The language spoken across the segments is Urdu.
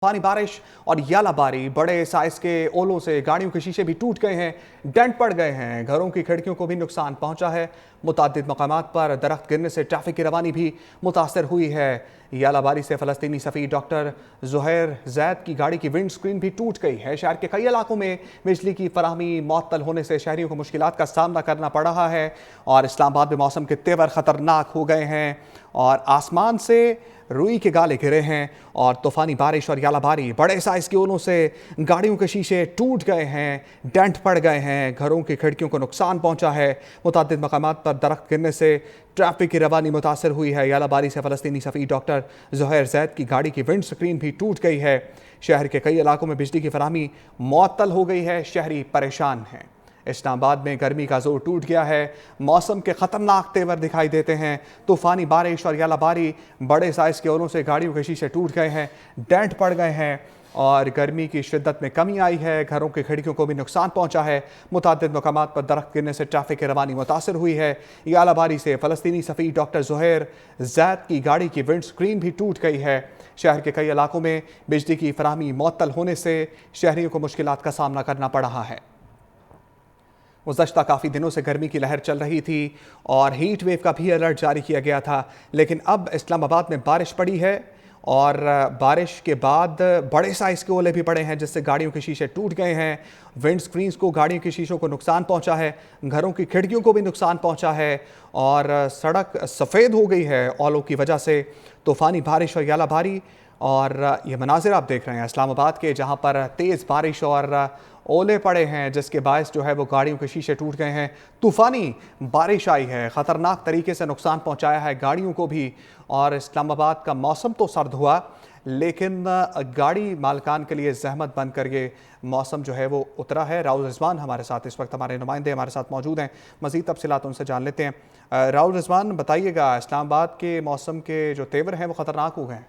طوفانی بارش اور یالہ باری بڑے سائز کے اولوں سے گاڑیوں کے شیشے بھی ٹوٹ گئے ہیں، ڈینٹ پڑ گئے ہیں، گھروں کی کھڑکیوں کو بھی نقصان پہنچا ہے۔ متعدد مقامات پر درخت گرنے سے ٹریفک کی روانی بھی متاثر ہوئی ہے۔ یالہ باری سے فلسطینی سفیر ڈاکٹر زہیر زید کی گاڑی کی ونڈ سکرین بھی ٹوٹ گئی ہے۔ شہر کے کئی علاقوں میں بجلی کی فراہمی معطل ہونے سے شہریوں کو مشکلات کا سامنا کرنا پڑ رہا ہے، اور اسلام آباد میں موسم کے تیور خطرناک ہو گئے ہیں اور آسمان سے روئی کے گالے گرے ہیں، اور طوفانی بارش اور یالہ باری بڑے سائز کی اولوں سے گاڑیوں کے شیشے ٹوٹ گئے ہیں، ڈینٹ پڑ گئے ہیں، گھروں کی کھڑکیوں کو نقصان پہنچا ہے۔ متعدد مقامات پر درخت گرنے سے ٹریفک کی روانی متاثر ہوئی ہے۔ یالہ باری سے فلسطینی سفیر ڈاکٹر زہیر زید کی گاڑی کی ونڈ سکرین بھی ٹوٹ گئی ہے۔ شہر کے کئی علاقوں میں بجلی کی فراہمی معطل ہو گئی ہے، شہری پریشان ہیں۔ اسلام آباد میں گرمی کا زور ٹوٹ گیا ہے، موسم کے خطرناک تیور دکھائی دیتے ہیں۔ طوفانی بارش اور یالہ باری بڑے سائز کے اولوں سے گاڑیوں کے شیشے ٹوٹ گئے ہیں، ڈینٹ پڑ گئے ہیں، اور گرمی کی شدت میں کمی آئی ہے، گھروں کی کھڑکیوں کو بھی نقصان پہنچا ہے۔ متعدد مقامات پر درخت گرنے سے ٹریفک کی روانی متاثر ہوئی ہے۔ یالہ باری سے فلسطینی سفیر ڈاکٹر زہیر زید کی گاڑی کی ونڈ سکرین بھی ٹوٹ گئی ہے۔ شہر کے کئی علاقوں میں بجلی کی فراہمی معطل ہونے سے شہریوں کو مشکلات کا سامنا کرنا پڑ رہا ہے۔ گزشتہ کافی دنوں سے گرمی کی لہر چل رہی تھی اور ہیٹ ویو کا بھی الرٹ جاری کیا گیا تھا، لیکن اب اسلام آباد میں بارش پڑی ہے، اور بارش کے بعد بڑے سائز کے اولے بھی پڑے ہیں، جس سے گاڑیوں کے شیشے ٹوٹ گئے ہیں، ونڈ سکرینز کو، گاڑیوں کے شیشوں کو نقصان پہنچا ہے، گھروں کی کھڑکیوں کو بھی نقصان پہنچا ہے، اور سڑک سفید ہو گئی ہے اولوں کی وجہ سے۔ طوفانی بارش اور یالہ باری، اور یہ مناظر آپ دیکھ رہے ہیں اسلام آباد کے، جہاں پر تیز بارش اور اولے پڑے ہیں، جس کے باعث جو ہے وہ گاڑیوں کے شیشے ٹوٹ گئے ہیں۔ طوفانی بارش آئی ہے، خطرناک طریقے سے نقصان پہنچایا ہے گاڑیوں کو بھی، اور اسلام آباد کا موسم تو سرد ہوا، لیکن گاڑی مالکان کے لیے زحمت بن کر یہ موسم جو ہے وہ اترا ہے۔ راؤل رضوان ہمارے ساتھ اس وقت، ہمارے نمائندے ہمارے ساتھ موجود ہیں، مزید تفصیلات ان سے جان لیتے ہیں۔ راؤل رضوان، بتائیے گا اسلام آباد کے موسم کے جو تیور ہیں وہ خطرناک ہو گئے ہیں؟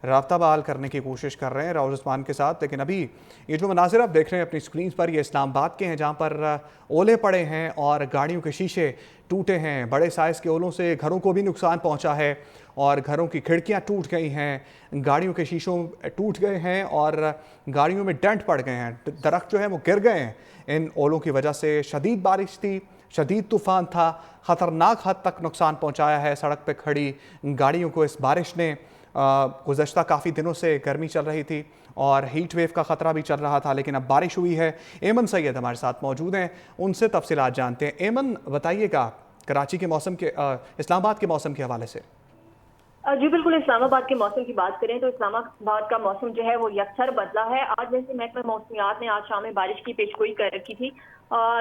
رابطہ بحال کرنے کی کوشش کر رہے ہیں راؤل رضوان کے ساتھ، لیکن ابھی یہ جو مناظر آپ دیکھ رہے ہیں اپنی سکرینز پر، یہ اسلام آباد کے ہیں، جہاں پر اولے پڑے ہیں اور گاڑیوں کے شیشے ٹوٹے ہیں۔ بڑے سائز کے اولوں سے گھروں کو بھی نقصان پہنچا ہے، اور گھروں کی کھڑکیاں ٹوٹ گئی ہیں، گاڑیوں کے شیشوں ٹوٹ گئے ہیں، اور گاڑیوں میں ڈینٹ پڑ گئے ہیں، درخت جو ہیں وہ گر گئے ہیں ان اولوں کی وجہ سے۔ شدید بارش تھی، شدید طوفان تھا، خطرناک حد تک نقصان پہنچایا ہے سڑک پہ کھڑی گاڑیوں کو اس بارش نے۔ گزشتہ کافی دنوں سے گرمی چل رہی تھی اور ہیٹ ویو کا خطرہ بھی چل رہا تھا، لیکن اب بارش ہوئی ہے۔ ایمن سید ہمارے ساتھ موجود ہیں، ان سے تفصیلات جانتے ہیں۔ ایمن، بتائیے گا کراچی کے موسم کے، اسلام آباد کے موسم کے حوالے سے۔ جی بالکل، اسلام آباد کے موسم کی بات کریں تو اسلام آباد کا موسم جو ہے وہ یکسر بدلا ہے۔ آج ویسے محکمہ موسمیات نے آج شام میں بارش کی پیشگوئی کر رکھی تھی،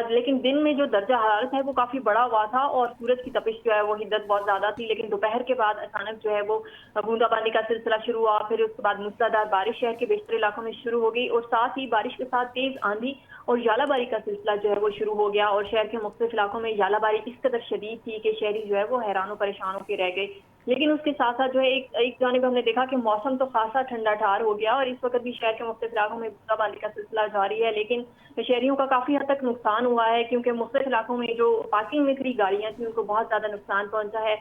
لیکن دن میں جو درجہ حرارت ہے وہ کافی بڑا ہوا تھا، اور سورج کی تپش جو ہے وہ حدت بہت زیادہ تھی، لیکن دوپہر کے بعد اچانک جو ہے وہ بوندا باندی کا سلسلہ شروع ہوا، پھر اس کے بعد موسلادھار بارش شہر کے بیشتر علاقوں میں شروع ہو گئی، اور ساتھ ہی بارش کے ساتھ تیز آندھی اور یالہ باری کا سلسلہ جو ہے وہ شروع ہو گیا، اور شہر کے مختلف علاقوں میں یالہ باری اس قدر شدید تھی کہ شہری جو ہے وہ حیران و پریشان ہو کے رہ گئے۔ لیکن اس کے ساتھ ساتھ جو ہے ایک جانب ہم نے دیکھا کہ موسم تو خاصا ٹھنڈا ٹھار ہو گیا، اور اس وقت بھی شہر کے مختلف علاقوں میں بوندا باندی کا سلسلہ جاری ہے، لیکن شہریوں کا کافی حد تک نقصان ہوا ہے، کیونکہ مختلف علاقوں میں جو پارکنگ میں کھڑی گاڑیاں تھیں ان کو بہت زیادہ نقصان پہنچا ہے۔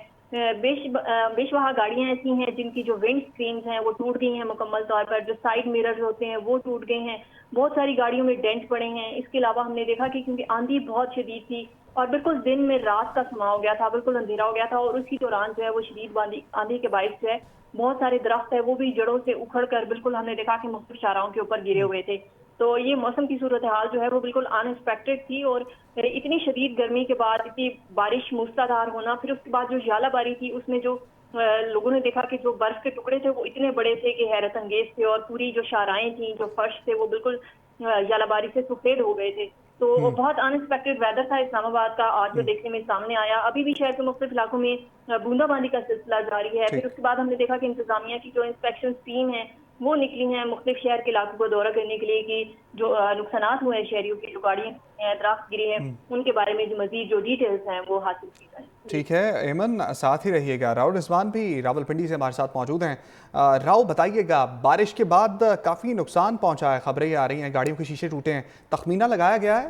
بیش بہا گاڑیاں ایسی ہیں جن کی جو ونڈ سکرینز ہیں وہ ٹوٹ گئی ہیں مکمل طور پر، جو سائیڈ میررز ہوتے ہیں وہ ٹوٹ گئے ہیں، بہت ساری گاڑیوں میں ڈینٹ پڑے ہیں۔ اس کے علاوہ ہم نے دیکھا کہ کیونکہ آندھی بہت شدید تھی اور بالکل دن میں رات کا سما ہو گیا تھا، بالکل اندھیرا ہو گیا تھا، اور اسی دوران جو ہے وہ شدید آندھی کے باعث جو ہے بہت سارے درخت ہیں وہ بھی جڑوں سے اکھڑ کر بالکل ہم نے دیکھا کہ مختلف شاہراہوں کے اوپر گرے ہوئے تھے۔ تو یہ موسم کی صورتحال جو ہے وہ بالکل ان ایکسپیکٹڈ تھی، اور اتنی شدید گرمی کے بعد اتنی بارش موسلادھار ہونا، پھر اس کے بعد جو یالہ باری تھی اس میں جو لوگوں نے دیکھا کہ جو برف کے ٹکڑے تھے وہ اتنے بڑے تھے کہ حیرت انگیز تھے، اور پوری جو شاہراہیں تھیں، جو فرش تھے وہ بالکل یالہ باری سے سفید ہو گئے تھے۔ تو بہت ان ایکسپیکٹڈ ویدر تھا اسلام آباد کا آج جو دیکھنے میں سامنے آیا۔ ابھی بھی شہر کے مختلف علاقوں میں بوندا باندی کا سلسلہ جاری ہے۔ پھر اس کے بعد ہم نے دیکھا کہ انتظامیہ کی جو انسپیکشن ٹیم ہے وہ نکلی ہیں مختلف شہر کے علاقوں کو دورہ کرنے کے لیے، کہ جو نقصانات ہوئے ہیں شہریوں کے، جو گاڑیاں درخت گرے ہیں ان کے بارے میں جو مزید جو ڈیٹیلز ہیں وہ حاصل کی جائیں۔ ٹھیک ہے ایمن، ساتھ ہی رہیے گا۔ راؤل رضوان بھی راولپنڈی سے ہمارے ساتھ موجود ہیں۔ راؤ، بتائیے گا بارش کے بعد کافی نقصان پہنچا ہے، خبریں آ رہی ہیں گاڑیوں کے شیشے ٹوٹے ہیں، تخمینہ لگایا گیا ہے؟